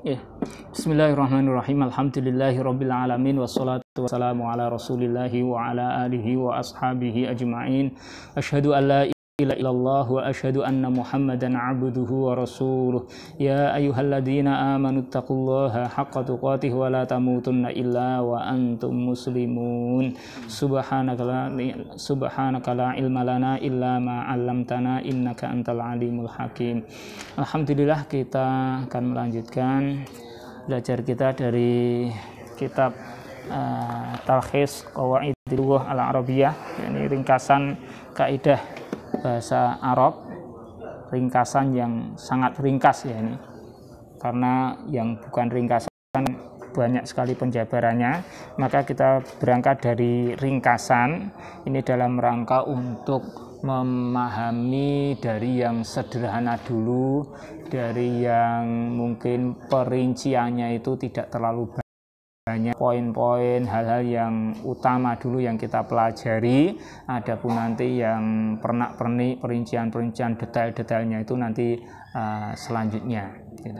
Ya. Bismillahirrahmanirrahim. Alhamdulillahirabbil alamin wassalatu wassalamu ala Rasulillahi wa ala alihi wa ashabihi ajmain. Asyhadu an la ilaha illallah wa asyhadu anna Muhammadan abduhu wa rasuluh. Ya ayyuhalladzina amanu taqullaha haqqa tuqatih wa la tamutunna illa wa antum muslimun. Subhanaka la ilma lana illa ma 'allamtana innaka antal alimul hakim. Alhamdulillah, kita akan melanjutkan belajar kita dari kitab Talkhis Qawaidil Lughah Al-Arabiyyah, yakni ringkasan kaidah bahasa Arab, ringkasan yang sangat ringkas ya ini, karena yang bukan ringkasan banyak sekali penjabarannya, maka kita berangkat dari ringkasan ini dalam rangka untuk memahami dari yang sederhana dulu, dari yang mungkin perinciannya itu tidak terlalu banyak, poin-poin hal-hal yang utama dulu yang kita pelajari. Adapun nanti yang pernak-pernik, perincian-perincian detail-detailnya itu nanti selanjutnya gitu.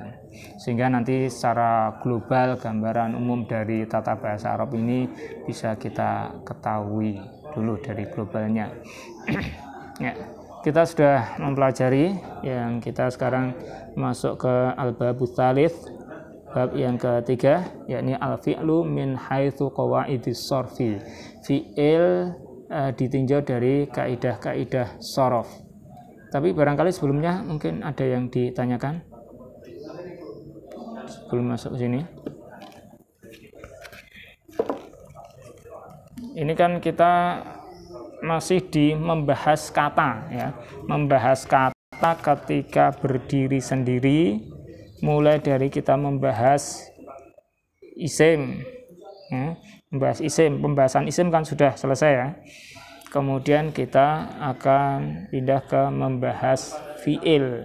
Sehingga nanti secara global gambaran umum dari tata bahasa Arab ini bisa kita ketahui dulu dari globalnya. Ya, kita sudah mempelajari yang kita sekarang masuk ke al-babut tsalits, bab yang ketiga, yakni al-fi'lu min haitsu qawaidis sharfi. Fi'il ditinjau dari kaidah-kaidah shorof. Tapi barangkali sebelumnya mungkin ada yang ditanyakan sebelum masuk ke sini. Ini kan kita masih membahas kata ya, membahas kata ketika berdiri sendiri, mulai dari kita membahas isim ya, membahas isim, pembahasan isim kan sudah selesai ya. Kemudian kita akan pindah ke membahas fi'il,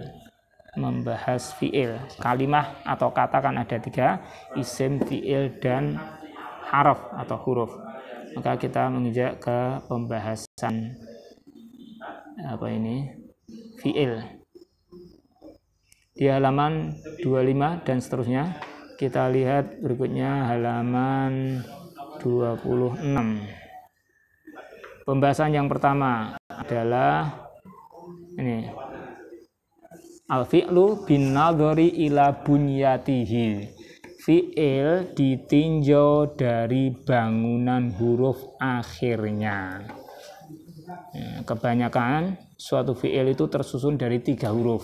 kalimah atau kata kan ada tiga, isim, fi'il, dan haraf atau huruf. Maka kita menginjak ke pembahasan fi'il di halaman 25 dan seterusnya. Kita lihat berikutnya halaman 26. Pembahasan yang pertama adalah ini, al-fi'lu bin nadhari ila bunyatihi. Fi'il ditinjau dari bangunan huruf akhirnya. Kebanyakan suatu fi'il itu tersusun dari 3 huruf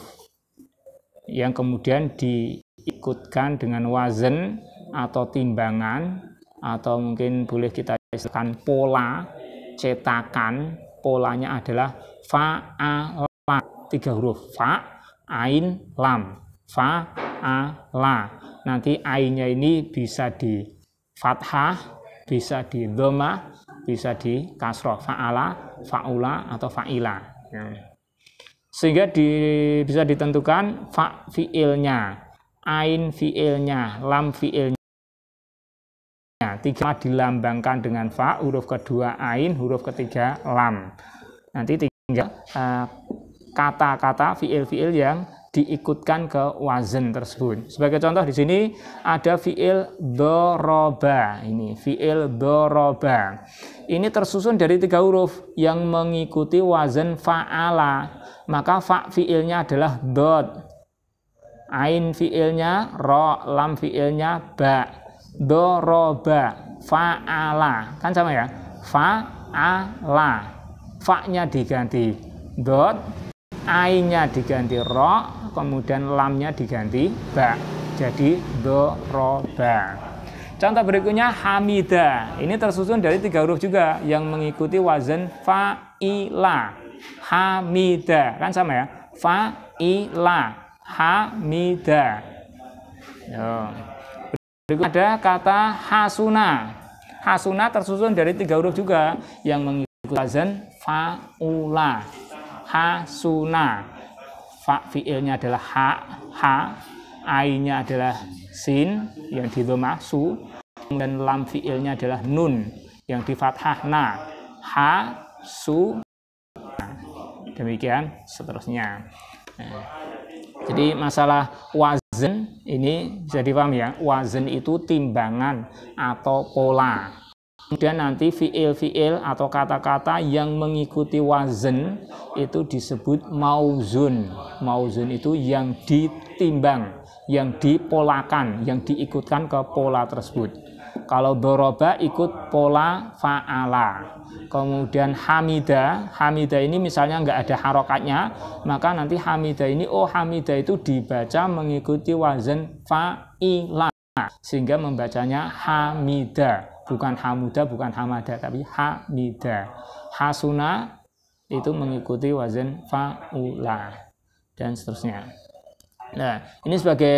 yang kemudian diikutkan dengan wazn atau timbangan, atau mungkin boleh kita istilahkan pola, cetakan. Polanya adalah fa'ala, 3 huruf, fa, ain, lam, fa'ala. Nanti ainnya ini bisa di fathah, bisa di dhammah, bisa di kasroh, fa'ala, fa'ula, atau fa'ila ya. Sehingga bisa ditentukan fa fi'ilnya, ain fi'ilnya, lam fi'ilnya. 3 dilambangkan dengan fa, huruf kedua ain, huruf ketiga lam. Nanti tinggal kata-kata fi'il-fi'il yang diikutkan ke wazn tersebut. Sebagai contoh di sini ada fi'il doroba. Ini fi'il doroba. Ini tersusun dari 3 huruf yang mengikuti wazn fa'ala. Maka fa fi'ilnya adalah dot, ain fi'ilnya ro, lam fi'ilnya ba. Doroba, fa'ala. Kan sama ya? Fa'ala. Fa-nya diganti dot, ainnya diganti ro, kemudian lamnya diganti ba, jadi doroba. Contoh berikutnya hamida. Ini tersusun dari 3 huruf juga yang mengikuti wazn fa'ila. Hamida, kan sama ya? Fa'ila, hamida. Berikutnya ada kata hasuna. Hasuna tersusun dari 3 huruf juga yang mengikuti wazn fa'ula. Hasuna, fa fi'ilnya adalah ha, ainnya adalah sin yang di dhammah su, dan lam fi'ilnya adalah nun yang di fathah na, ha su. Demikian seterusnya. Jadi masalah wazn ini bisa dipahami ya. Wazn itu timbangan atau pola. Kemudian nanti fiil atau kata-kata yang mengikuti wazn itu disebut mauzun. Mauzun itu yang ditimbang, yang dipolakan, yang diikutkan ke pola tersebut. Kalau doroba ikut pola fa'ala. Kemudian hamida ini misalnya nggak ada harokatnya, maka nanti hamida ini, hamida itu dibaca mengikuti wazn fa'ila, sehingga membacanya hamida, bukan hamuda, bukan hamada, tapi hamida. Hasuna itu mengikuti wazn fa'ula, dan seterusnya. Nah, ini sebagai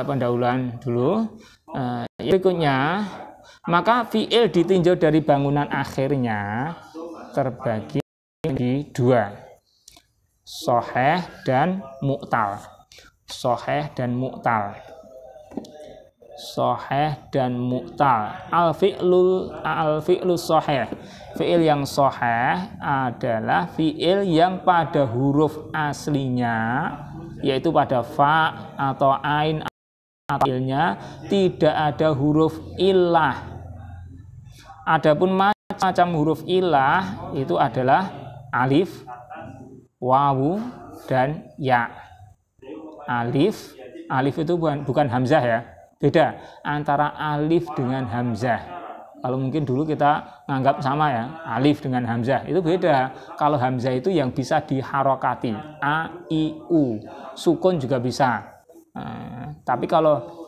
pendahuluan dulu. Berikutnya, maka fi'il ditinjau dari bangunan akhirnya terbagi menjadi dua, shahih dan mu'tal. Shahih dan mu'tal. Shahih dan mu'tal. Al-fi'lu shahih. Fi'il yang shahih adalah fi'il yang pada huruf aslinya, yaitu pada fa atau ain, fi'ilnya tidak ada huruf illah. Adapun macam huruf illah itu adalah alif, wawu, dan ya. Alif itu bukan hamzah ya. Beda antara alif dengan hamzah. Kalau mungkin dulu kita nganggap sama ya, alif dengan hamzah itu beda. Kalau hamzah itu yang bisa diharokati, a, i, u, sukun juga bisa. Tapi kalau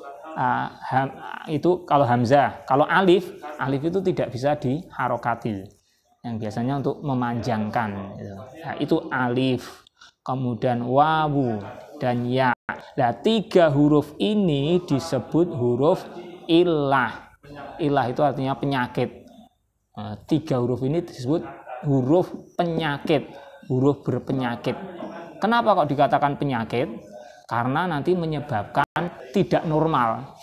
kalau hamzah, kalau alif itu tidak bisa diharokati. Yang biasanya untuk memanjangkan. Itu alif, kemudian wawu dan ya. Nah, tiga huruf ini disebut huruf illah. Illah itu artinya penyakit. Tiga huruf ini disebut huruf penyakit, huruf berpenyakit. Kenapa kok dikatakan penyakit? Karena nanti menyebabkan tidak normal.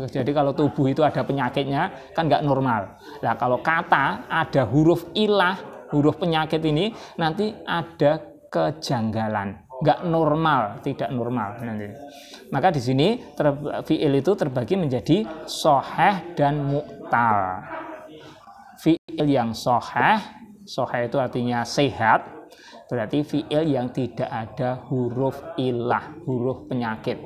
Jadi kalau tubuh itu ada penyakitnya, kan nggak normal. Nah, kalau kata ada huruf ilah, huruf penyakit ini, nanti ada kejanggalan, nggak normal, tidak normal nanti. Maka di sini fi'il itu terbagi menjadi shahih dan mu'tal. Fi'il yang shahih itu artinya sehat, berarti fi'il yang tidak ada huruf ilah, huruf penyakit.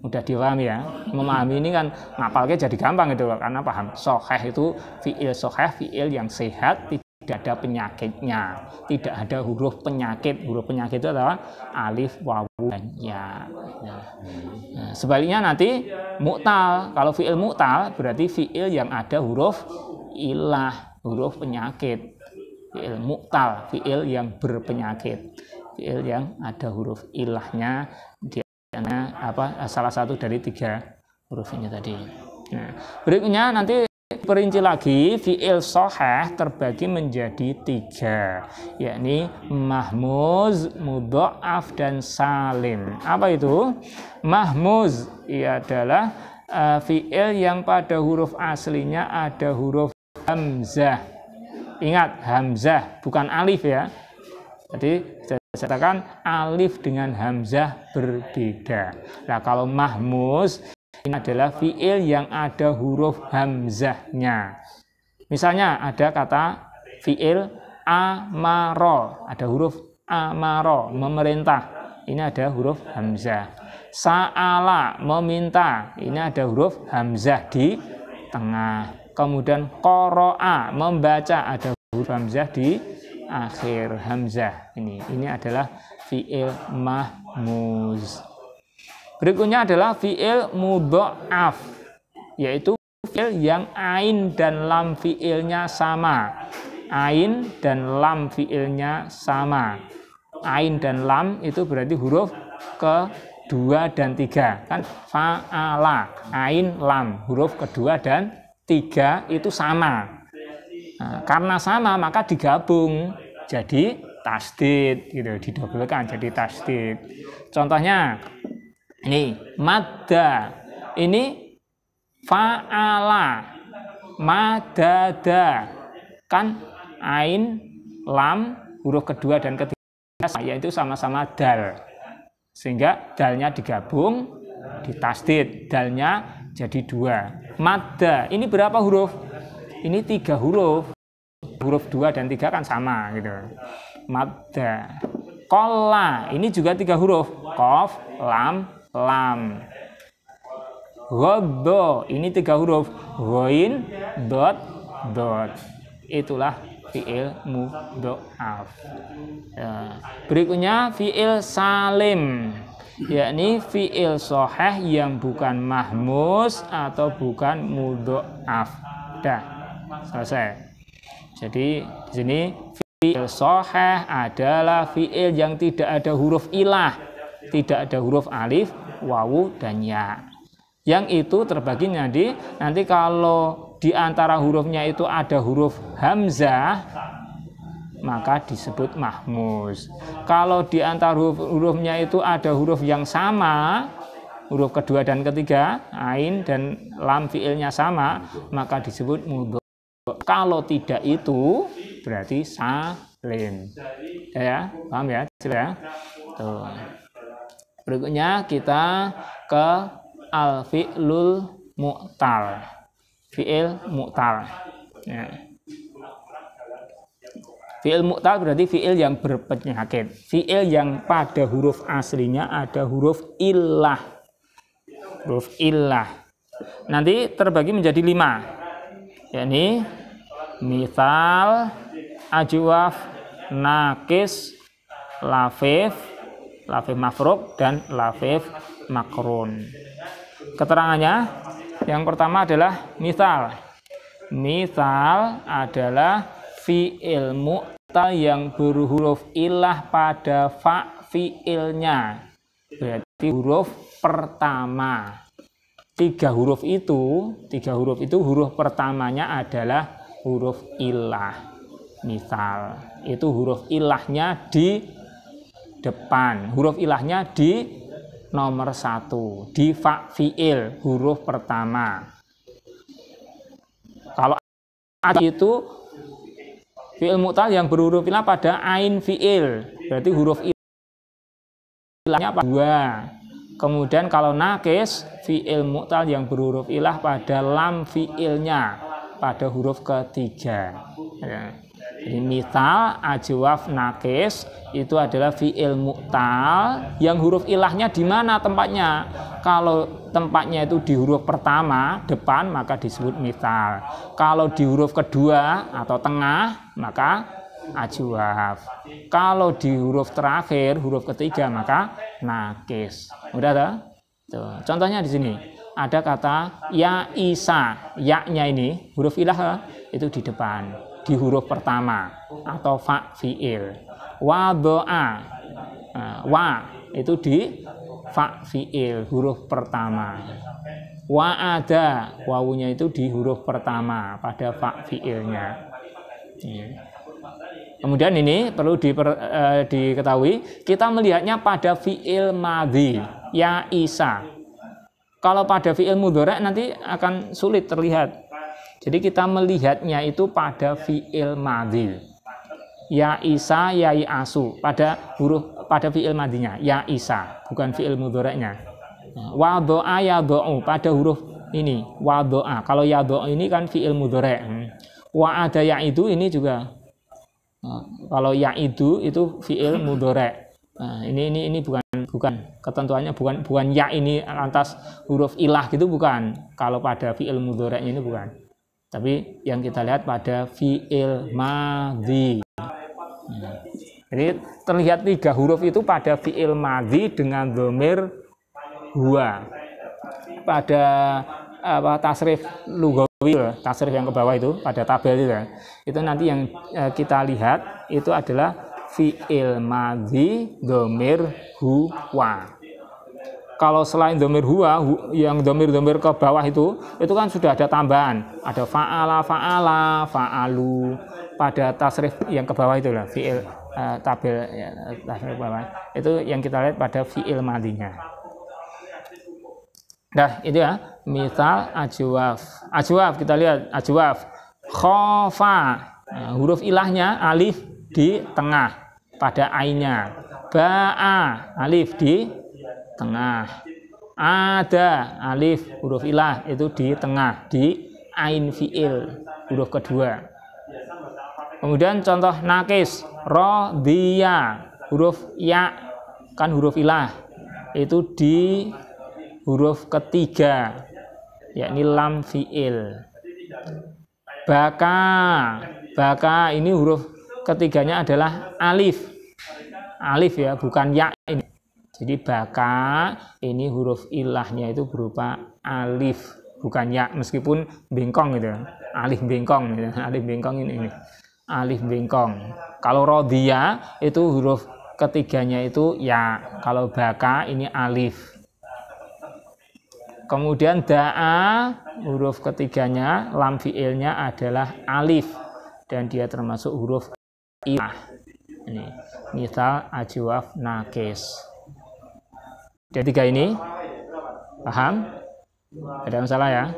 Mudah dipahami ya. Memahami ini kan ngapalnya jadi gampang gitu loh, karena paham. Shahih itu fi'il shahih, fi'il yang sehat, tidak ada penyakitnya, tidak ada huruf penyakit. Huruf penyakit itu adalah alif, wawu, dan ya. Nah, sebaliknya nanti mu'tal. Kalau fi'il mu'tal berarti fi'il yang ada huruf ilah, huruf penyakit. Fi'il mu'tal, fi'il yang berpenyakit, fi'il yang ada huruf ilahnya, salah satu dari tiga huruf ini tadi. Nah, berikutnya nanti perinci lagi, fi'il shahih terbagi menjadi tiga, yakni mahmuz, mudha'af, dan salim. Apa itu? Mahmuz ia adalah fi'il yang pada huruf aslinya ada huruf hamzah. Ingat, hamzah bukan alif ya. Jadi saya katakan alif dengan hamzah berbeda. Nah, kalau mahmuz ini adalah fi'il yang ada huruf hamzahnya. Misalnya ada kata fi'il amaro, ada huruf amaro, memerintah. Ini ada huruf hamzah. Sa'ala, meminta. Ini ada huruf hamzah di tengah. Kemudian qara'a, membaca, ada huruf hamzah di akhir hamzah. Ini adalah fi'il mahmuz. Berikutnya adalah fi'il mudha'af, yaitu fi'il yang ain dan lam fi'ilnya sama. Ain dan lam fi'ilnya sama. Ain dan lam itu berarti huruf kedua dan tiga. Kan fa'ala, ain, lam, huruf kedua dan tiga itu sama. Nah, karena sama maka digabung jadi tasdid gitu, didobelkan jadi tasdid. Contohnya ini madda, ini fa'ala, madada, kan ain, lam, huruf kedua dan ketiga yaitu sama-sama dal. sehingga dalnya digabung, ditasdid, dalnya jadi 2. Madda, ini berapa huruf? Ini 3 huruf. Huruf 2 dan 3 kan sama gitu. Madda. Qalla, ini juga 3 huruf. Qaf, lam, lam. Ghadda, ini 3 huruf. Ghain, dot, dot. Itulah fi'il mudha'af. Ya. Berikutnya fi'il salim, yakni fi'il shahih yang bukan mahmus atau bukan mudha'af. Dah, selesai. Jadi di sini fi'il shahih adalah fi'il yang tidak ada huruf ilah, tidak ada huruf alif, wawu, dan ya. Yang itu terbagi nanti kalau di antara hurufnya itu ada huruf hamzah, maka disebut mahmus. Kalau di antara hurufnya itu ada huruf yang sama, huruf kedua dan ketiga, ain dan lam fiilnya sama, maka disebut mudha'af. Kalau tidak itu berarti salim. Ya, paham ya? Sudah. Tuh. Berikutnya kita ke al-fi'lul mu'tal. Fi'il mu'tal. Ya. Fi'il mu'tal berarti fi'il yang berpenyakit. Fi'il yang pada huruf aslinya ada huruf illah. Huruf illah. Nanti terbagi menjadi 5. Yakni mithal, ajwaf, nakis, lafif, lafif mafruk, dan lafif makrun. Keterangannya yang pertama adalah mithal. Mithal adalah fi'il mu'tal yang berhuruf ilah pada fa fi'ilnya, berarti huruf pertama. 3 huruf itu huruf pertamanya adalah huruf ilah. Mithal itu huruf ilahnya di depan, huruf ilahnya di nomor 1, di fa fi'il, huruf pertama. Kalau itu fi'il mu'tal yang berhuruf ilah pada ain fi'il, berarti huruf ilahnya 2. Kemudian kalau nakis, fi'il mu'tal yang berhuruf ilah pada lam fi'ilnya, pada huruf ketiga. Ya. Jadi mithal, ajwaf, nakis itu adalah fi'il mu'tal yang huruf ilahnya di mana tempatnya. Kalau tempatnya itu di huruf pertama depan maka disebut mithal. Kalau di huruf kedua atau tengah maka ajwaf. Kalau di huruf terakhir, huruf ketiga maka nakis. Udah tak? Tuh. Contohnya di sini ada kata ya Isa, ya-nya ini huruf ilah itu di depan, di huruf pertama atau fa fi'il. Wa doa, wa itu di fa fi'il, huruf pertama. Wa ada, wawunya itu di huruf pertama pada fa fi'ilnya. Kemudian ini perlu diketahui, kita melihatnya pada fi'il madhi, ya Isa. Kalau pada fi'il mudhari' nanti akan sulit terlihat. Jadi kita melihatnya itu pada fi'il madhi. Ya Isa, ya Asu, pada fi'il madhinya, ya Isa, bukan fi'il mudhari'nya. Wa do'a ya do'u, pada huruf ini, wa do'a. Kalau ya do'u ini kan fi'il mudhari'. Wa ada ya itu ini juga. Kalau ya itu fi'il mudhari'. Nah, ini bukan ketentuannya bukan ya ini lantas huruf ilah gitu, bukan. Kalau pada fi'il mudhari'nya ini bukan. Tapi yang kita lihat pada fi'il madhi. Jadi terlihat 3 huruf itu pada fi'il madhi dengan dhamir huwa. Pada tasrif lugawi, tasrif yang ke bawah itu pada tabel itu nanti yang kita lihat itu adalah fi'il madhi dhamir huwa. Kalau selain dhamir huwa, yang dhamir-dhamir ke bawah itu kan sudah ada tambahan, ada fa'ala, fa'alu. Pada tasrif yang ke bawah itulah fi'il tabel tasrif ke bawah itu yang kita lihat pada fi'il madhinya. Nah itu ya, misal ajwaf. Ajwaf kita lihat, ajwaf khofa, huruf ilahnya alif di tengah pada ainnya. Ba'a, alif di tengah. Ada alif huruf ilah itu di tengah, di ain fiil huruf kedua. Kemudian contoh nakis, rodiya huruf ya kan huruf ilah itu di huruf ketiga, yakni lam fiil. Baka ini huruf ketiganya adalah alif ya, bukan ya ini. Jadi baka ini huruf ilahnya itu berupa alif, bukan ya, meskipun bengkong gitu. Alif bengkong gitu. Alif bengkong ini. Alif bengkong. Kalau rodiya itu huruf ketiganya itu ya. Kalau baka ini alif. Kemudian da'a huruf ketiganya lam fiilnya adalah alif dan dia termasuk huruf ilah. Ini misal ajwaf nakis. Ada tiga ini, paham? Ada masalah ya?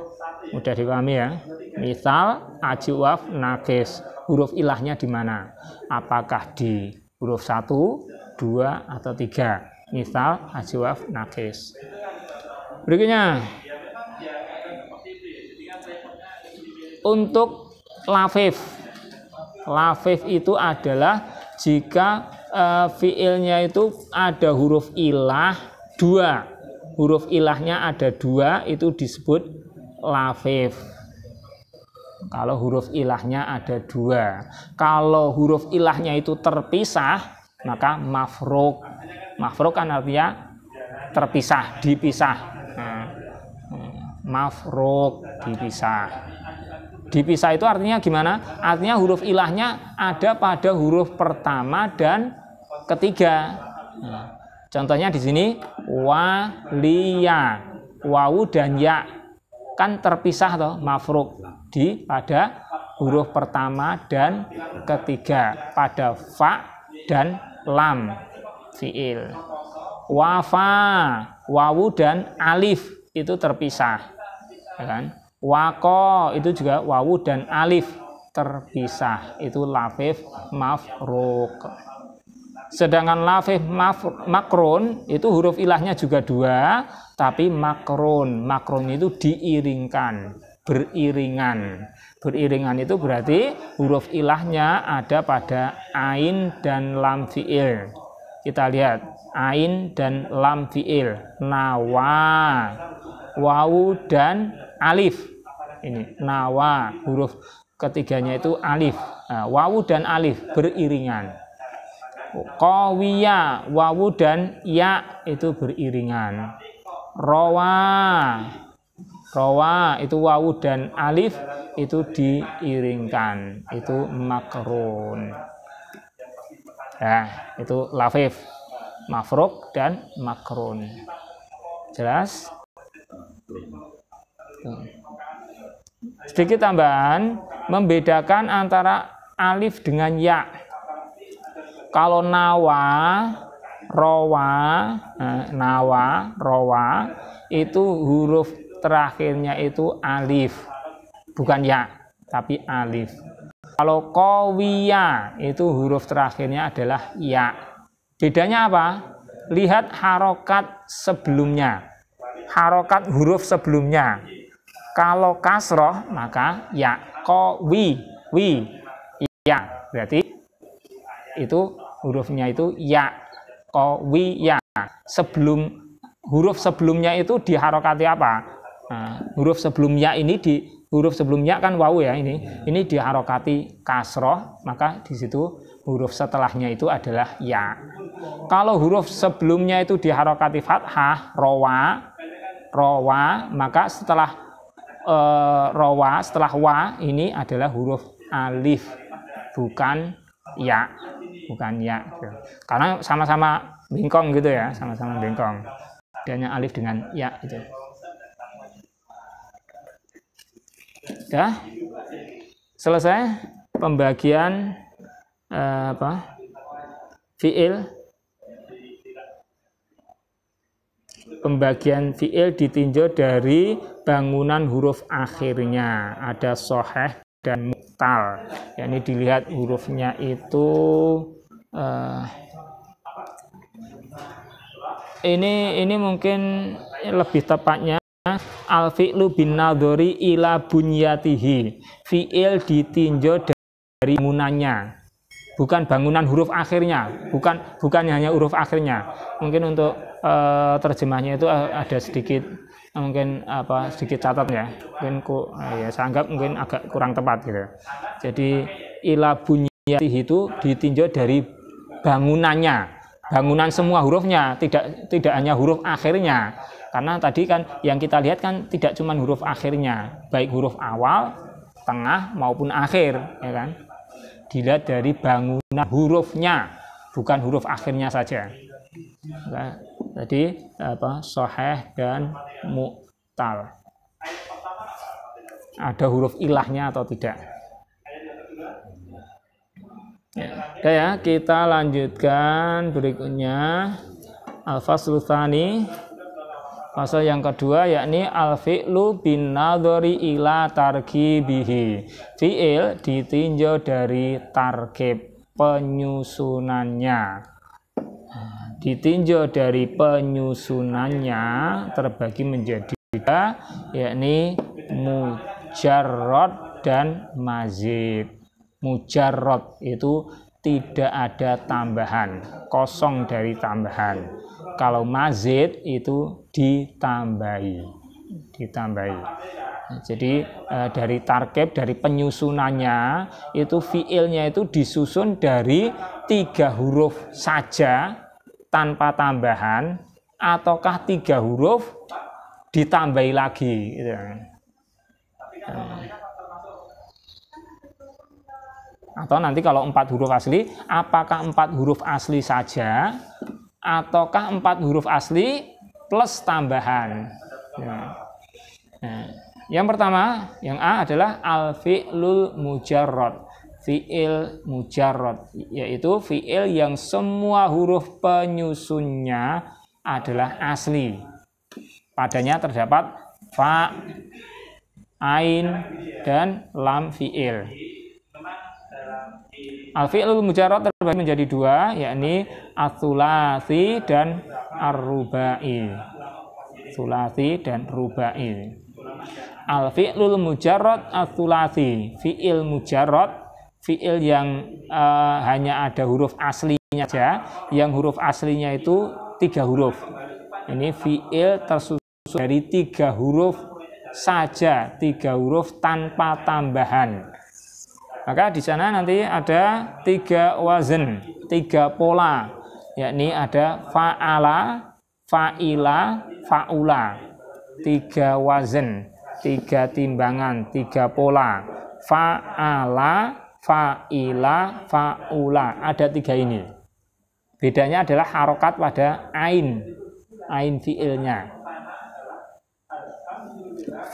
Mudah dipahami ya. Misal ajwaf nakis, huruf ilahnya di mana? Apakah di huruf 1, 2, atau 3? Misal ajwaf nakis. Berikutnya, untuk lafif. Lafif itu adalah jika fiilnya itu ada huruf ilah 2, huruf ilahnya ada 2, itu disebut lafif. Kalau huruf ilahnya ada 2, kalau huruf ilahnya itu terpisah, maka mafruk. Mafruk kan artinya terpisah, dipisah. Mafruk, dipisah. Dipisah itu artinya gimana? Artinya huruf ilahnya ada pada huruf pertama dan ketiga. Contohnya di sini waliya, wawu dan ya kan terpisah toh, mafruk pada huruf pertama dan ketiga, pada fa dan lam fiil. Wafa, wawu dan alif itu terpisah, ya kan? Wako itu juga wawu dan alif terpisah, itu lafif mafruk. Sedangkan lafif makrun itu huruf ilahnya juga 2, tapi makrun itu diiringkan, beriringan. Beriringan itu berarti huruf ilahnya ada pada ain dan lam fiil. Kita lihat ain dan lam fiil, nawa, wawu dan alif. Ini nawa, huruf ketiganya itu alif. Wawu dan alif beriringan. Qawiya, wawu dan ya itu beriringan. Rawa itu wawu dan alif itu diiringkan, itu makrun. Ya, itu lafif, mafruk dan makrun. Jelas? Sedikit tambahan, membedakan antara alif dengan ya. Kalau nawa, rowa itu huruf terakhirnya itu alif, bukan ya, tapi alif. Kalau qawiya itu huruf terakhirnya adalah ya. Bedanya apa? Lihat harokat sebelumnya, harokat huruf sebelumnya. Kalau kasroh maka ya, qawi, ya, berarti itu hurufnya itu ya, qawiya. Sebelum huruf sebelumnya itu diharokati apa? Huruf sebelumnya ini huruf sebelumnya kan wawu ya, ini diharokati kasroh, maka di situ huruf setelahnya itu adalah ya. Kalau huruf sebelumnya itu diharokati fathah, rowa, maka setelah setelah wa ini adalah huruf alif, bukan ya. Karena sama-sama bengkong gitu ya, sama-sama bengkong. Adanya alif dengan ya itu. Sudah selesai pembagian fiil. Pembagian fiil ditinjau dari bangunan huruf akhirnya, ada soheh dan muktal. Ya, ini dilihat hurufnya itu ini mungkin lebih tepatnya al-fi'lu bin nadhari ila bunyatihi. Fi'il ditinjau dari bangunannya, bukan bangunan huruf akhirnya, bukan hanya huruf akhirnya. Mungkin untuk terjemahnya itu ada sedikit mungkin sedikit catat ya. Mungkin ya saya anggap mungkin agak kurang tepat gitu. Jadi ila bunyatihi itu ditinjau dari bangunannya, bangunan semua hurufnya, tidak hanya huruf akhirnya. Karena tadi kan yang kita lihat kan tidak cuma huruf akhirnya, baik huruf awal, tengah maupun akhir, ya kan? Dilihat dari bangunan hurufnya, bukan huruf akhirnya saja. Nah, jadi sahih dan mu'tal. Ada huruf ilahnya atau tidak? Ya, kita lanjutkan berikutnya al-faslu tsani. Pasal yang kedua yakni al-fi'lu bin nadhari ila tarkibihi. Fi'il ditinjau dari tarkib, penyusunannya. Ditinjau dari penyusunannya terbagi menjadi tiga, yakni mujarrad dan mazid. Mujarrad itu tidak ada tambahan, kosong dari tambahan. Kalau mazid itu ditambahi. Jadi dari tarkib, dari penyusunannya itu fiilnya itu disusun dari 3 huruf saja tanpa tambahan, ataukah 3 huruf ditambahi lagi gitu. Atau nanti kalau 4 huruf asli, apakah 4 huruf asli saja ataukah 4 huruf asli plus tambahan. Nah, yang pertama, yang A adalah al-fi'lul mujarrad. Fi'il mujarrad, yaitu fi'il yang semua huruf penyusunnya adalah asli. Padanya terdapat fa, ain, dan lam fi'il. Al-fi'lul mujarrad terbagi menjadi 2, yakni ats-tsulats dan ar-rubai. Tsulasi dan rubai. Al-fi'lul mujarrad ats-tsulasi, fi'il mujarrad, fi'il yang hanya ada huruf aslinya saja, yang huruf aslinya itu 3 huruf. Ini fi'il tersusun dari 3 huruf saja, 3 huruf tanpa tambahan. Maka di sana nanti ada 3 wazn, 3 pola, yakni ada fa'ala, fa'ila, fa'ula. 3 wazn, 3 timbangan, 3 pola. Fa'ala, fa'ila, fa'ula. Ada 3 ini. Bedanya adalah harokat pada ain fi'ilnya.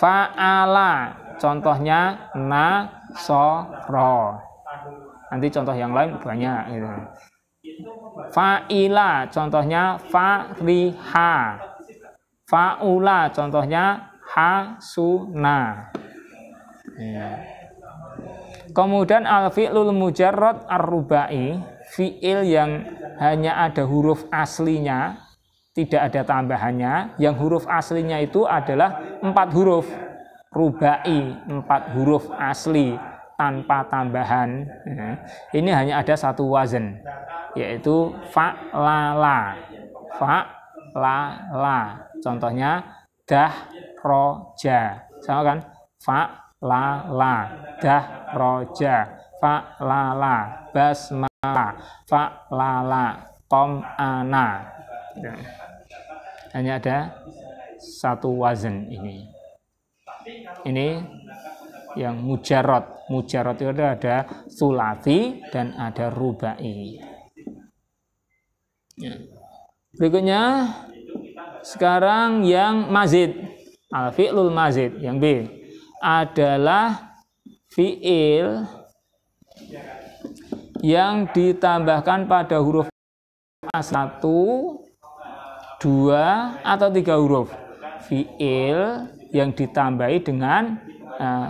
Fa'ala, contohnya nasoro. Nanti contoh yang lain banyak gitu. Fa'ila, contohnya fariha. Fa'ula, contohnya hasuna. Kemudian al-fi'lul mujarrad ar-rubai, fi'il yang hanya ada huruf aslinya, tidak ada tambahannya, yang huruf aslinya itu adalah 4 huruf. Rubai, 4 huruf asli tanpa tambahan. Ini hanya ada 1 wazn, yaitu fa'lala. Fa'lala, contohnya dahroja. Sama kan? Fa'lala, dahroja. Fa'lala, basmala. Fa'lala, qom'ana. Hanya ada 1 wazn ini. Ini yang mujarrad. Mujarrad itu ada tsulasi dan ada rubai. Berikutnya sekarang yang mazid. Al-fi'lul mazid yang B adalah fi'il yang ditambahkan pada huruf 1, 2, atau 3 huruf. Fi'il yang ditambahi dengan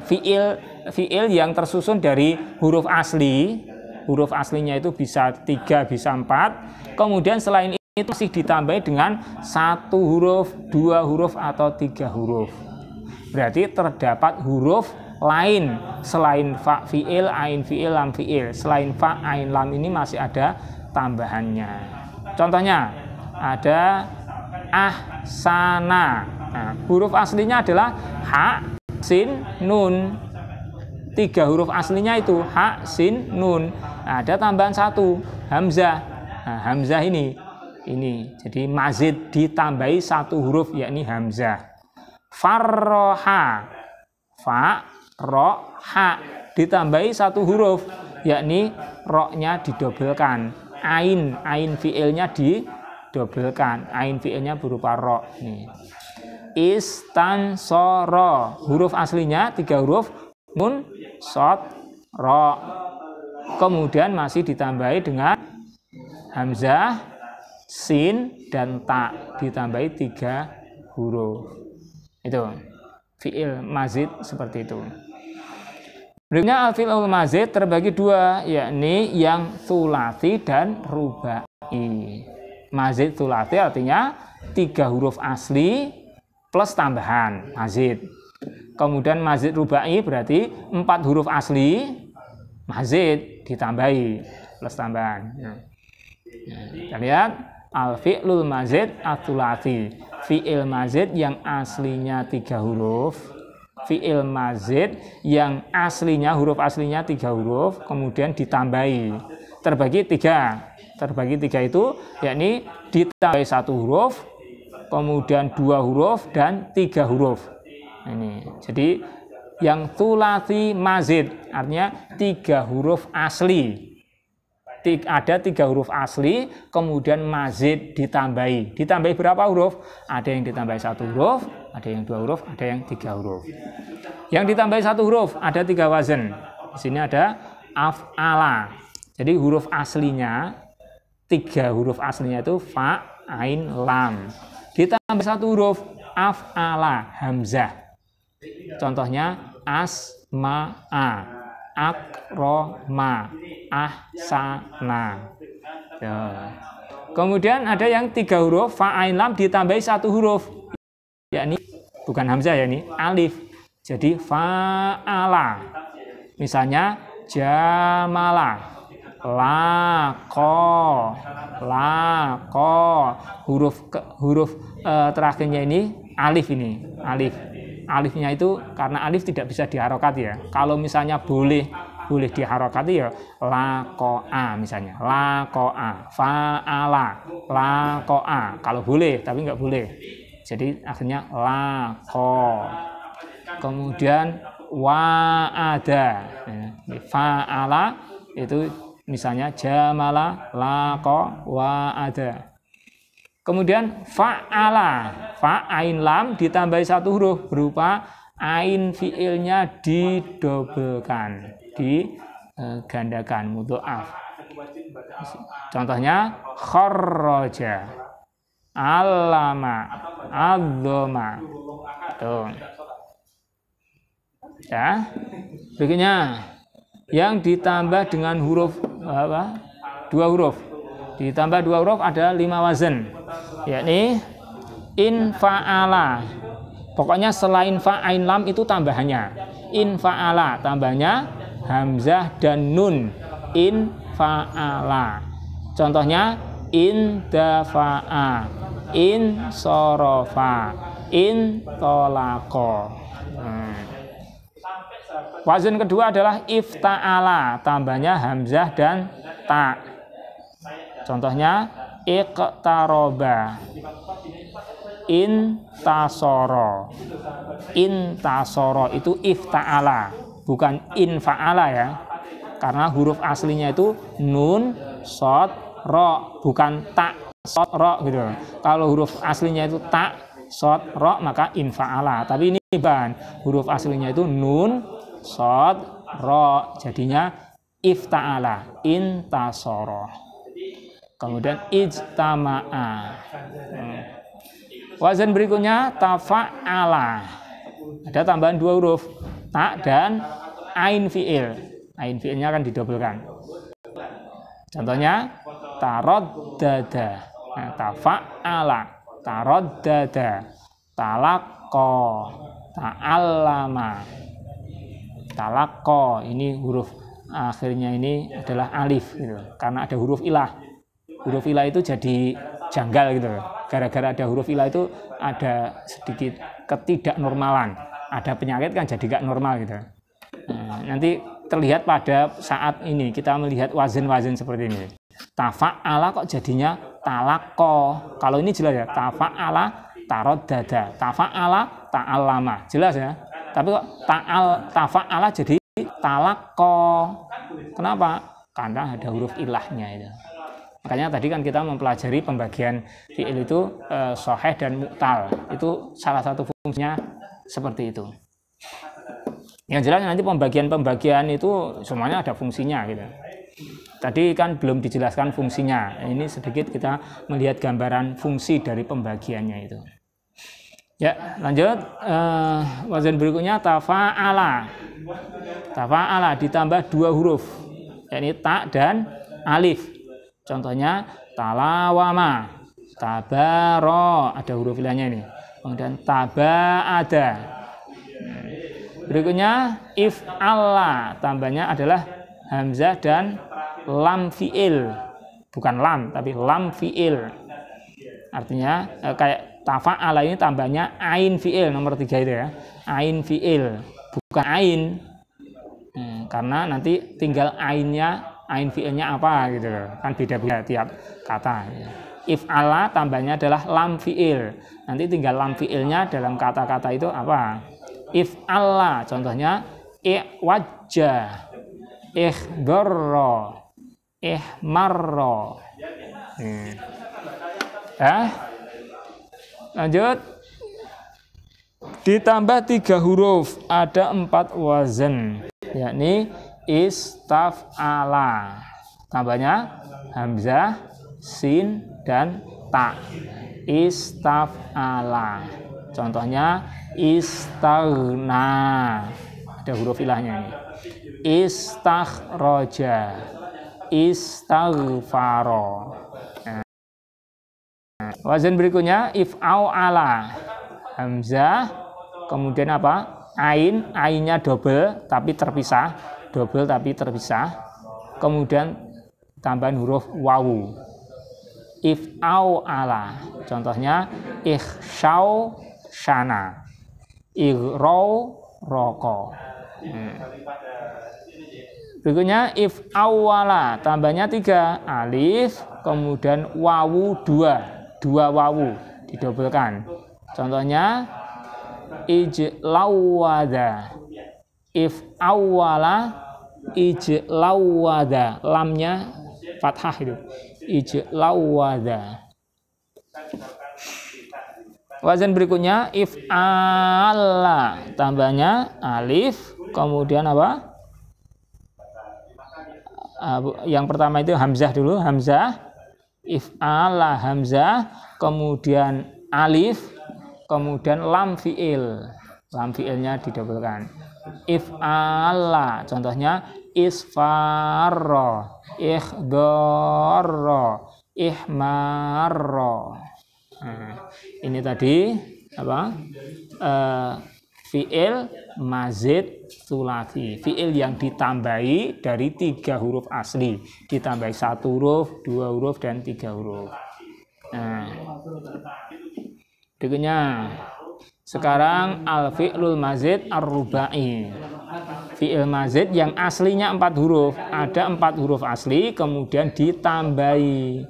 fi'il yang tersusun dari huruf asli. Huruf aslinya itu bisa 3, bisa 4. Kemudian selain itu itu masih ditambahi dengan 1 huruf, 2 huruf, atau 3 huruf. Berarti terdapat huruf lain selain fa fiil, ain fiil, lam fiil. Selain fa, ain, lam ini masih ada tambahannya. Contohnya ada ahsana. Nah, huruf aslinya adalah ha, sin, nun. 3 huruf aslinya itu ha, sin, nun. Nah, ada tambahan 1, hamzah. Nah, hamzah ini jadi mazid ditambahi 1 huruf, yakni hamzah. Farroha, fa, ro, ha, ditambahi 1 huruf, yakni ro-nya didobelkan. Ain fiilnya didobelkan. Ain fiilnya berupa ro. Nih. Istansoro, huruf aslinya 3 huruf, nun, sod, ro. Kemudian masih ditambahi dengan hamzah, sin, dan ta, ditambahi 3 huruf. Itu fiil mazid seperti itu. Berikutnya al-fi'il mazid terbagi 2, yakni yang tsulati dan rubai. Mazid tsulati artinya 3 huruf asli plus tambahan mazid. Kemudian mazid rubai berarti 4 huruf asli mazid ditambahi plus tambahan. Kita lihat al-fi'lul mazid at-tsulati, fi'il mazid yang aslinya 3 huruf, fi'il mazid yang aslinya huruf aslinya 3 huruf kemudian ditambahi, terbagi 3 itu yakni ditambahi 1 huruf, kemudian 2 huruf, dan 3 huruf. Ini jadi yang tsulati mazid artinya 3 huruf asli. Ada 3 huruf asli, kemudian mazid ditambahi. Ditambahi berapa huruf? Ada yang ditambahi 1 huruf, ada yang 2 huruf, ada yang 3 huruf. Yang ditambahi 1 huruf ada 3 wazan. Di sini ada af'ala. Jadi huruf aslinya 3 huruf aslinya itu fa, ain, lam. Ditambah 1 huruf af'ala, hamzah. Contohnya asma'a, akroma, ahsana. Ya. Kemudian ada yang 3 huruf fa, ain, lam ditambahi 1 huruf, yakni bukan hamzah ya, ini alif. Jadi fa'ala. Misalnya jamala, laqo. Huruf terakhirnya ini alif, alifnya itu karena alif tidak bisa diharokati ya. Kalau misalnya boleh diharokati ya laqo'a, misalnya laqo'a, fa'ala, laqo'a. Kalau boleh, tapi nggak boleh. Jadi akhirnya laqo. Kemudian wa'ada, fa'ala itu misalnya jamala, laqo, wa'ada. Kemudian fa'ala, fa, ain, lam ditambahi 1 huruf berupa ain fiilnya didobelkan, digandakan, mudho'af. Contohnya kharraja, allama, adzoma. Tuh. Ya. Berikutnya yang ditambah dengan huruf 2 huruf. Ditambah 2 huruf ada 5 wazan, yakni in fa'ala. Pokoknya selain fa, ain, lam itu tambahannya. In fa'ala, tambahnya hamzah dan nun. In fa'ala. Contohnya in dafa'a, in sorofa, in tolako. Wazan kedua adalah ifta'ala, tambahnya hamzah dan ta. Contohnya iqtaroba, intasoro. Intasoro itu ifta'ala, bukan infa'ala ya. Karena huruf aslinya itu nun, sod, ro, bukan ta, sod, ro gitu. Kalau huruf aslinya itu ta, sod, ro, maka infa'ala. Tapi ini bukan, huruf aslinya itu nun, sod, ro, jadinya ifta'ala, intasoro. Kemudian ijtama'a. Wazan berikutnya tafa'ala. Ada tambahan 2 huruf, ta dan ain fi'il. Ain fi'ilnya akan didobelkan. Contohnya taroddada. Nah, tafa'ala, taraddada, talaqqa, ta'allama. Talaqqa ini huruf akhirnya ini adalah alif gitu. Karena ada huruf ilah. Huruf ilah itu jadi janggal gitu. Gara-gara ada huruf ilah itu ada sedikit ketidaknormalan. Ada penyakit kan jadi gak normal gitu. Nah, nanti terlihat pada saat ini kita melihat wazan-wazan seperti ini. Tafa'ala kok jadinya talaqqa. Kalau ini jelas ya, tafa'ala taraddada, tafa'ala ta'allama. Jelas ya. Tapi kok tafa'ala jadi talaqqa. Kenapa? Karena ada huruf ilahnya itu. Makanya tadi kan kita mempelajari pembagian fi'il itu sahih dan mu'tal. Itu salah satu fungsinya seperti itu. Yang jelas nanti pembagian itu semuanya ada fungsinya gitu. Tadi kan belum dijelaskan fungsinya. Ini sedikit kita melihat gambaran fungsi dari pembagiannya itu. Ya, lanjut. Wazan berikutnya tafa'ala. Tafa'ala ditambah 2 huruf, yakni ta dan alif. Contohnya talawama, tabaro, ada huruf ilahnya ini. Kemudian taba'ada. Berikutnya if'alla, tambahnya adalah hamzah dan lam fi'il. Bukan lam, tapi lam fi'il. Artinya kayak tafa'ala ini tambahnya ain fi'il nomor 3 itu ya. Ain fi'il, bukan ain. Karena nanti tinggal ainnya, ain fi'ilnya apa gitu loh. Kan beda-beda tiap kata. If'ala tambahnya adalah lam fi'il. Nanti tinggal lam fi'ilnya dalam kata-kata itu apa? If'alla, contohnya i'wajja, ihdorro, ihmarro. Lanjut. Ditambah 3 huruf, ada 4 wazan, yakni istaf'ala. Tambahnya hamzah, sin dan ta. Istaf'ala. Contohnya istaghna, ada huruf ilahnya ini. Istakhraja, istaghfaro. Wazan berikutnya if'ala, hamzah, kemudian apa? Ain, ainnya double tapi terpisah, double tapi terpisah. Kemudian tambahan huruf wawu. If'ala, contohnya ikhshaw shana, ighraw roko. Berikutnya if'awala, tambahnya 3, alif, kemudian wawu 2 wawu didobelkan. Contohnya ijlawada, if'awala ijlawada, lamnya fathah itu, ijlawada. Wazan berikutnya if'ala, tambahnya alif, kemudian apa? Yang pertama itu hamzah dulu, hamzah, if'ala hamzah, kemudian alif, kemudian lam fi'il, lam fi'ilnya didobelkan. If'ala, contohnya isfarro, ikhdorro, ihmarro. Ini tadi apa? Fi'il mazid sulasi, fi'il yang ditambahi dari 3 huruf asli, ditambahi 1 huruf, 2 huruf dan 3 huruf. Berikutnya sekarang al-fi'lul mazid ar-rubai. Fi'il mazid yang aslinya 4 huruf, ada 4 huruf asli kemudian ditambahi,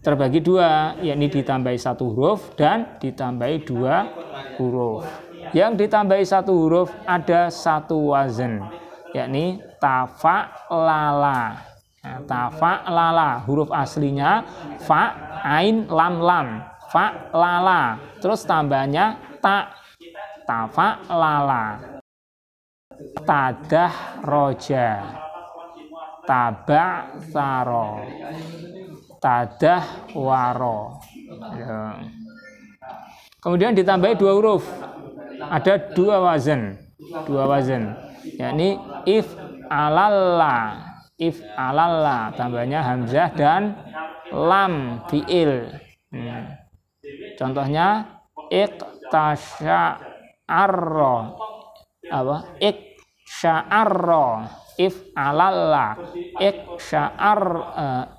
terbagi 2, yakni ditambahi 1 huruf dan ditambahi 2 huruf. Yang ditambahi 1 huruf ada 1 wazan, yakni tafa'lala. Nah, tafa'lala, huruf aslinya fa, ain, lam, lam, fa'lala. Terus tambahnya ta, tafa'lala. Tadah roja, taba'saro, tadah waro. Ya. Kemudian ditambahi 2 huruf, ada 2 wazan, yakni if'alalla, if'alalla, tambahnya hamzah dan lam fiil. Contohnya iqtasya'arra apa? Iqsya'arra if'alalla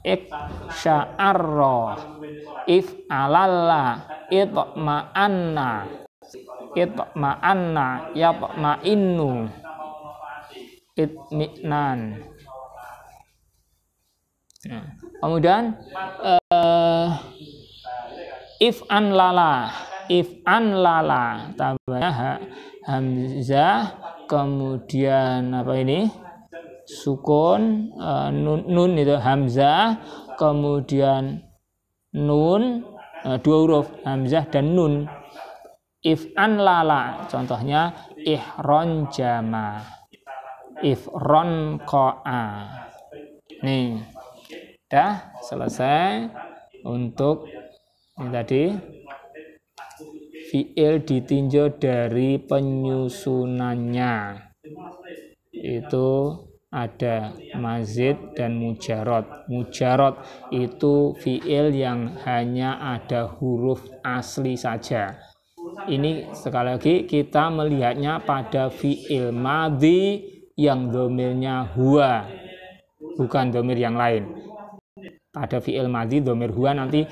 iqsya'arra if'alalla itma'anna yatma'innu itmi'nan. Kemudian if'an lala tambahnya hamzah, kemudian apa ini sukun, nun itu hamzah, kemudian nun, dua huruf hamzah dan nun. If'an lala contohnya ihron jama, ifron qa'a. Nih dah selesai untuk ini tadi fiil ditinjau dari penyusunannya. Itu ada mazid dan mujarot. Mujarot itu fiil yang hanya ada huruf asli saja. Ini sekali lagi kita melihatnya pada fiil madhi yang domirnya huwa, bukan domir yang lain. Pada fiil madhi domir huwa nanti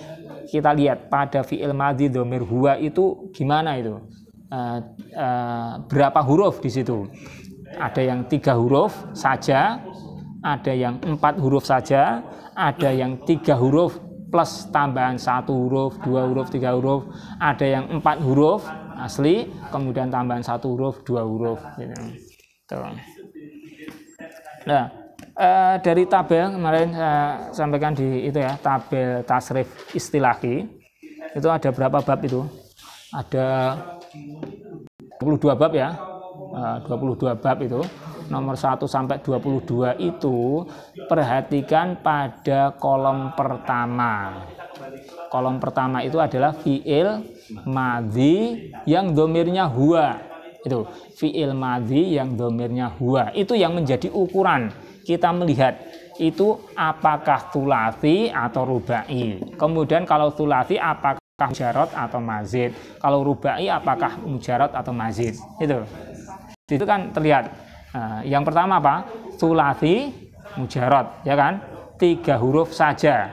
kita lihat pada fiil madhi domir huwa itu gimana itu, berapa huruf di situ. Ada yang 3 huruf saja, ada yang 4 huruf saja, ada yang 3 huruf plus tambahan 1 huruf, 2 huruf, 3 huruf, ada yang 4 huruf asli, kemudian tambahan 1 huruf, 2 huruf. Gitu. Nah, dari tabel kemarin saya sampaikan di itu ya, tabel tasrif istilahi itu ada berapa bab itu? Ada 22 bab ya. 22 bab itu, nomor 1 sampai 22 itu perhatikan pada kolom pertama. Kolom pertama itu adalah fiil madhi yang domirnya huwa. Itu fiil madhi yang domirnya huwa. Itu yang menjadi ukuran kita melihat itu apakah tsulatsi atau rubai. Kemudian kalau tsulatsi apakah mujarot atau mazid. Kalau rubai apakah mujarot atau mazid. Itu kan terlihat. Yang pertama apa? Tsulatsi mujarot, ya kan? 3 huruf saja.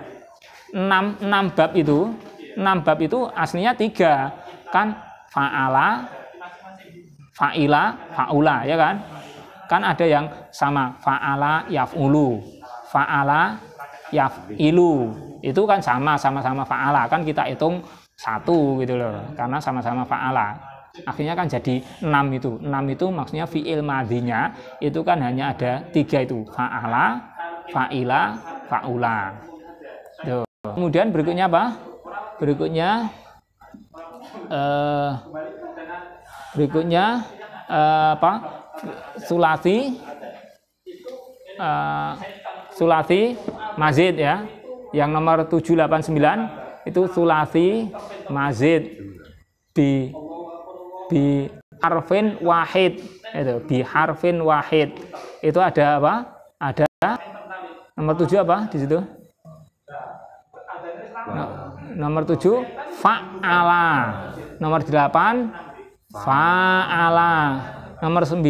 6 bab itu, 6 bab itu aslinya 3 kan, fa'ala, fa'ila, fa'ula, ya kan? Kan ada yang sama, fa'ala yaf'ulu, fa'ala yaf'ilu. Itu kan sama-sama fa'ala, kan kita hitung 1 gitu loh, karena sama-sama fa'ala. Akhirnya kan jadi 6 itu. 6 itu maksudnya fi'il madhinya itu kan hanya ada 3 itu, fa'ala, fa'ila, fa'ula. Tuh. Kemudian berikutnya apa? Berikutnya apa? Tsulatsi mazid ya. Yang nomor 789 itu tsulatsi mazid bi harfin wahid. Itu bi harfin wahid. Itu ada apa? Ada nomor 7 apa di situ? Nomor 7 fa'ala. Nomor 8 fa'ala. Nomor 9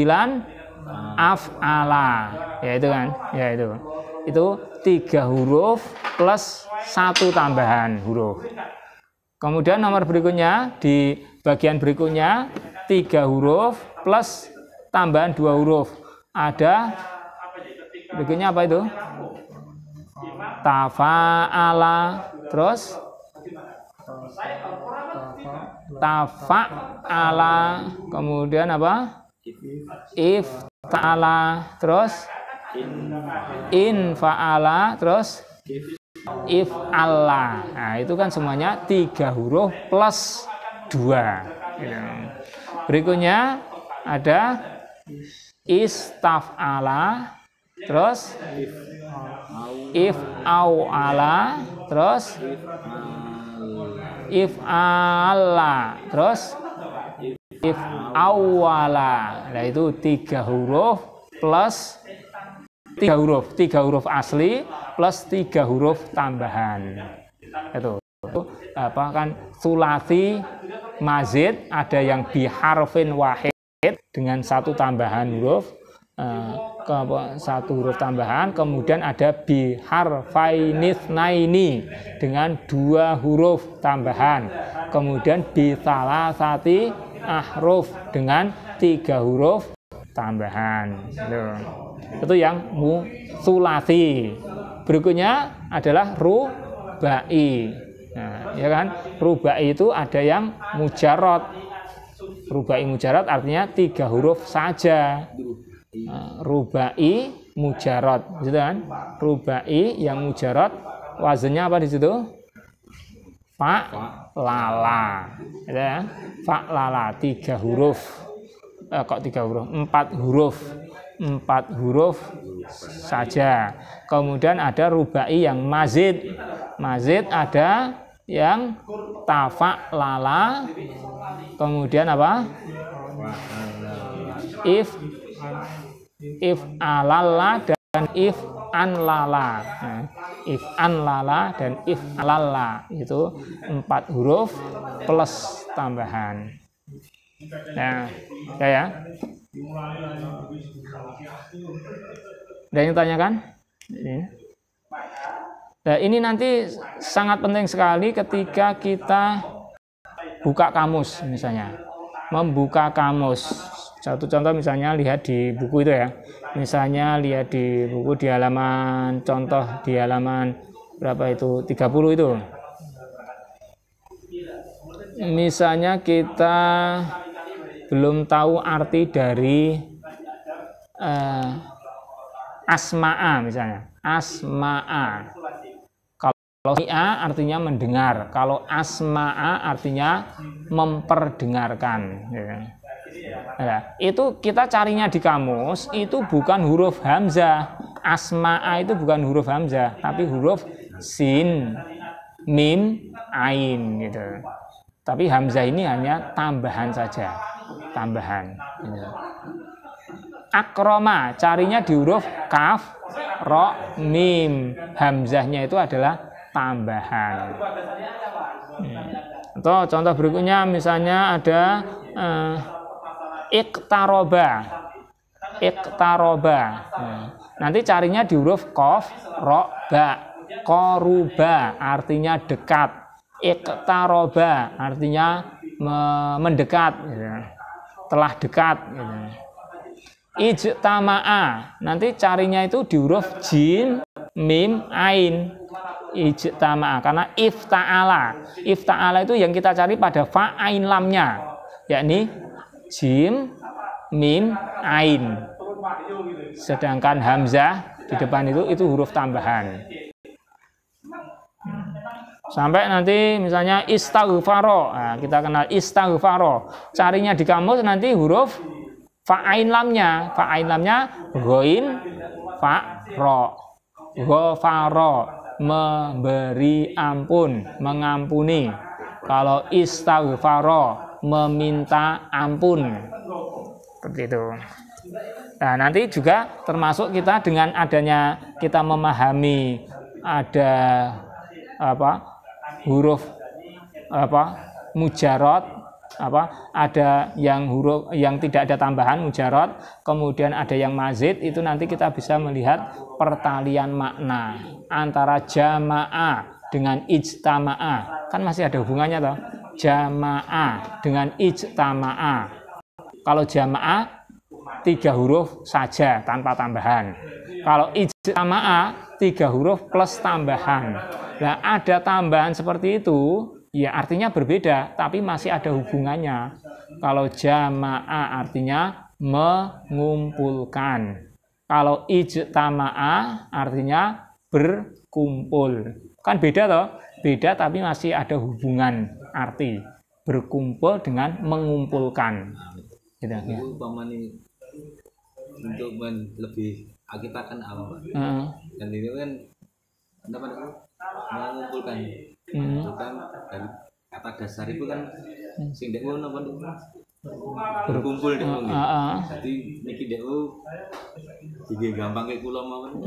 af'ala. Ya itu kan? Ya itu. Itu 3 huruf plus 1 tambahan huruf. Kemudian nomor berikutnya di bagian berikutnya 3 huruf plus tambahan 2 huruf. Ada berikutnya apa itu? Tafa'ala, terus tafa'ala, kemudian apa? Ifta'ala, terus infa'ala, terus if'alla. Nah, itu kan semuanya 3 huruf plus 2. Berikutnya ada istaf'ala, terus if'au'ala, terus if'ala, terus if'awwala. Nah, itu 3 huruf plus tiga huruf asli plus 3 huruf tambahan. Itu apa kan sulasi mazid, ada yang biharfin wahid dengan satu tambahan huruf, satu huruf tambahan, kemudian ada biharfainitsnaini dengan 2 huruf tambahan, kemudian bisalasati ahruf dengan 3 huruf tambahan. Itu yang sulasi. Berikutnya adalah rubai. Nah, ya kan? Rubai itu ada yang mujarrad. Rubai mujarrad artinya 3 huruf saja. Rubai mujarrad, gitu kan? Rubai yang mujarrad, wazannya apa di situ? Fa lala. Ya, fa lala 3 huruf. Kok 3 huruf? 4 huruf. 4 huruf saja. Kemudian ada rubai yang mazid. Mazid ada yang tafa lala, kemudian apa? If alala dan if anlala. Nah, if anlala dan if alala itu 4 huruf plus tambahan. Nah, ya. Ada yang tanyakan? Nah, ini nanti sangat penting sekali ketika kita buka kamus misalnya. Membuka kamus. Satu contoh misalnya lihat di buku itu ya. Misalnya lihat di buku di halaman, contoh di halaman berapa itu? 30 itu. Misalnya kita belum tahu arti dari asma'a misalnya. Asma'a. Kalau mi'a artinya mendengar, kalau asma'a artinya memperdengarkan. Nah, itu kita carinya di kamus, itu bukan huruf hamzah. Asma'a itu bukan huruf hamzah, tapi huruf sin, mim, ain gitu. Tapi hamzah ini hanya tambahan saja, tambahan. Akroma, carinya di huruf kaf, ro, mim. Hamzahnya itu adalah tambahan. Atau contoh berikutnya misalnya ada iktaroba. Iktaroba. Nanti carinya di huruf qaf, ro, ba. Koruba artinya dekat. Iktaroba artinya mendekat, telah dekat. Ijtama'a, nanti carinya itu di huruf jim, mim, ain. Ijtama'a, karena ifta'ala itu yang kita cari pada fa ain lamnya, yakni jim, mim, ain. Sedangkan hamzah di depan itu huruf tambahan. Sampai nanti misalnya istaghfaro, nah, kita kenal istaghfaro, carinya di kamus nanti huruf fa ain lamnya, ghain, fa, ro, ghafaro, memberi ampun, mengampuni. Kalau istaghfaro, meminta ampun. Seperti itu. Nah, nanti juga termasuk kita dengan adanya kita memahami ada huruf mujarrad, ada yang huruf yang tidak ada tambahan mujarrad, kemudian ada yang mazid, itu nanti kita bisa melihat pertalian makna antara jamaah dengan ijtamaah. Kan masih ada hubungannya toh. Jamaah dengan ijtamaah. Kalau jamaah 3 huruf saja tanpa tambahan. Kalau ijtamaah 3 huruf plus tambahan. Nah, ada tambahan seperti itu, ya artinya berbeda, tapi masih ada hubungannya. Kalau jamaah artinya mengumpulkan. Kalau ijtamaah artinya berkumpul. Kan beda toh? Beda tapi masih ada hubungan arti. Berkumpul dengan mengumpulkan. Gitu, ya. Untuk lebih kita kan apa, Pak? Dan ini kan mengumpulkan. Bukan dari kata dasar itu kan sing dek ngono berkumpul deh mungkin. Jadi niki deo jadi gampang kayak kula mawon.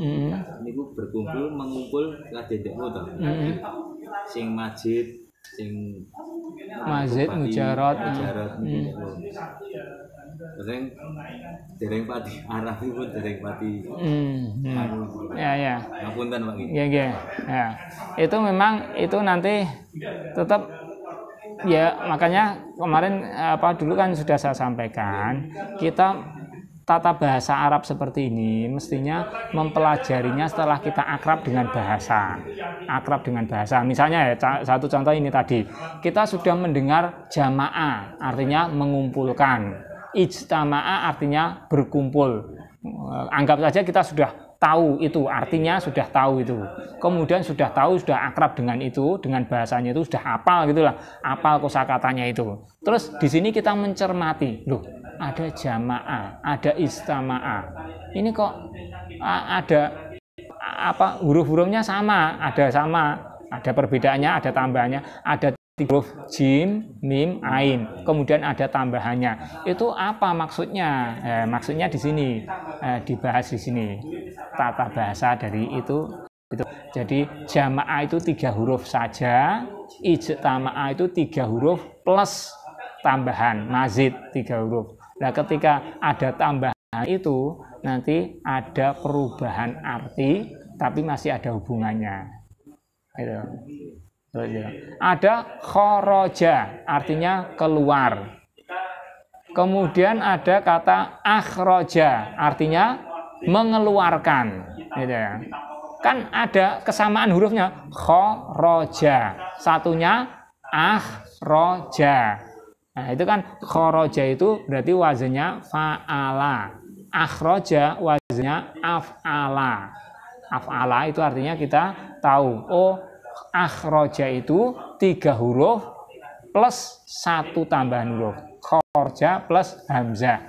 Niku berkumpul mengumpul kadhe deo to. Sing masjid, sing mujarad. Dereng pati arah pun dereng pati. Ya. Ngapunten Pak. Ya. Itu memang itu nanti tetap ya, makanya kemarin dulu kan sudah saya sampaikan, kita tata bahasa Arab seperti ini mestinya mempelajarinya setelah kita akrab dengan bahasa. Misalnya ya, satu contoh ini tadi, kita sudah mendengar jamaah artinya mengumpulkan, ijtama'a artinya berkumpul. Anggap saja kita sudah tahu itu, artinya sudah tahu itu. Kemudian sudah tahu, sudah akrab dengan itu, dengan bahasanya itu, sudah hafal gitulah, hafal kosakatanya itu. Terus di sini kita mencermati, loh, ada jamaah, ada istamaah. Ini kok ada huruf-hurufnya sama, ada perbedaannya, ada tambahannya, ada huruf jim, mim, ain, kemudian ada tambahannya. Itu apa maksudnya? Maksudnya di sini dibahas di sini tata bahasa dari itu. Jadi jamaah itu 3 huruf saja, ijtamaah itu 3 huruf plus tambahan mazid 3 huruf. Nah, ketika ada tambahan itu nanti ada perubahan arti, tapi masih ada hubungannya. Gitu. Ada kharaja artinya keluar. Kemudian ada kata akhraja artinya mengeluarkan. Gitu ya. Kan ada kesamaan hurufnya, kharaja. Satunya akhraja. Nah, itu kan kharaja itu berarti wazannya fa'ala. Akhraja wazannya af'ala. Af'ala itu artinya kita tahu, oh, akhraja itu 3 huruf plus 1 tambahan huruf, kharaja plus hamzah.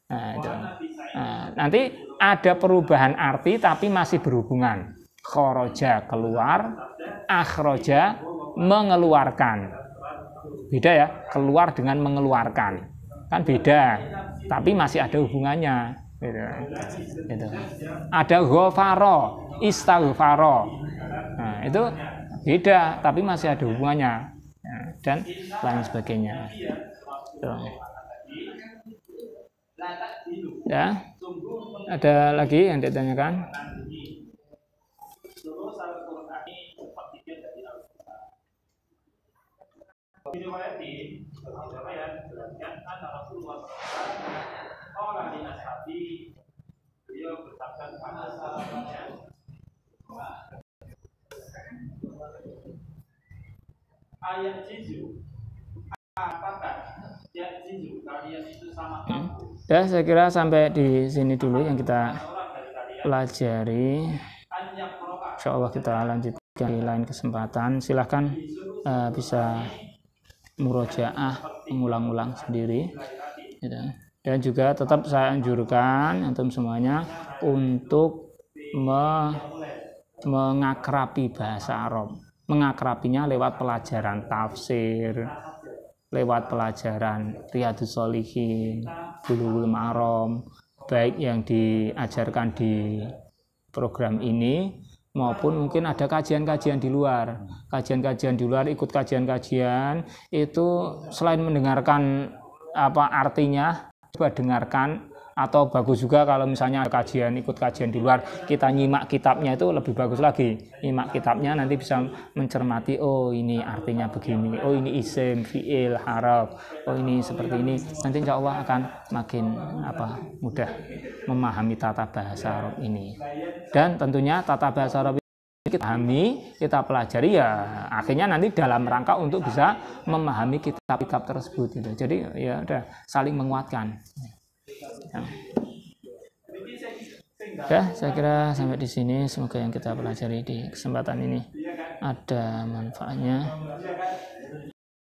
Nah, itu. Nanti ada perubahan arti tapi masih berhubungan. Kharaja keluar, akhraja mengeluarkan. Beda ya, keluar dengan mengeluarkan. Kan beda, tapi masih ada hubungannya. Gitu. Ada ghafara, istaghfara. Nah, itu beda, tapi masih ada hubungannya, dan lain sebagainya. Ya, ada lagi yang ditanyakan? Ayat jizu, apakah ayat jizu kalian itu sama aku? Ya, saya kira sampai di sini dulu yang kita pelajari. Insya Allah kita lanjutkan di lain kesempatan. Silahkan bisa murojaah, mengulang-ulang sendiri. Gitu. Dan juga tetap saya anjurkan antum semuanya untuk mengakrabi bahasa Arab. Mengakrabinya lewat pelajaran tafsir, lewat pelajaran Riyadhus Shalihin, Bulughul Maram, baik yang diajarkan di program ini maupun mungkin ada kajian-kajian di luar. Kajian-kajian di luar, ikut kajian-kajian itu selain mendengarkan artinya, coba dengarkan. Atau bagus juga kalau misalnya ikut kajian di luar, kita nyimak kitabnya itu lebih bagus lagi. Nyimak kitabnya nanti bisa mencermati, oh ini artinya begini, oh ini isim, fi'il, haraf, oh ini seperti ini. Nanti insya Allah akan makin mudah memahami tata bahasa Arab ini. Dan tentunya tata bahasa Arab ini kita pahami, kita pelajari ya akhirnya nanti dalam rangka untuk bisa memahami kitab-kitab tersebut gitu. Jadi ya udah saling menguatkan. Ya, saya kira sampai di sini. Semoga yang kita pelajari di kesempatan ini ada manfaatnya.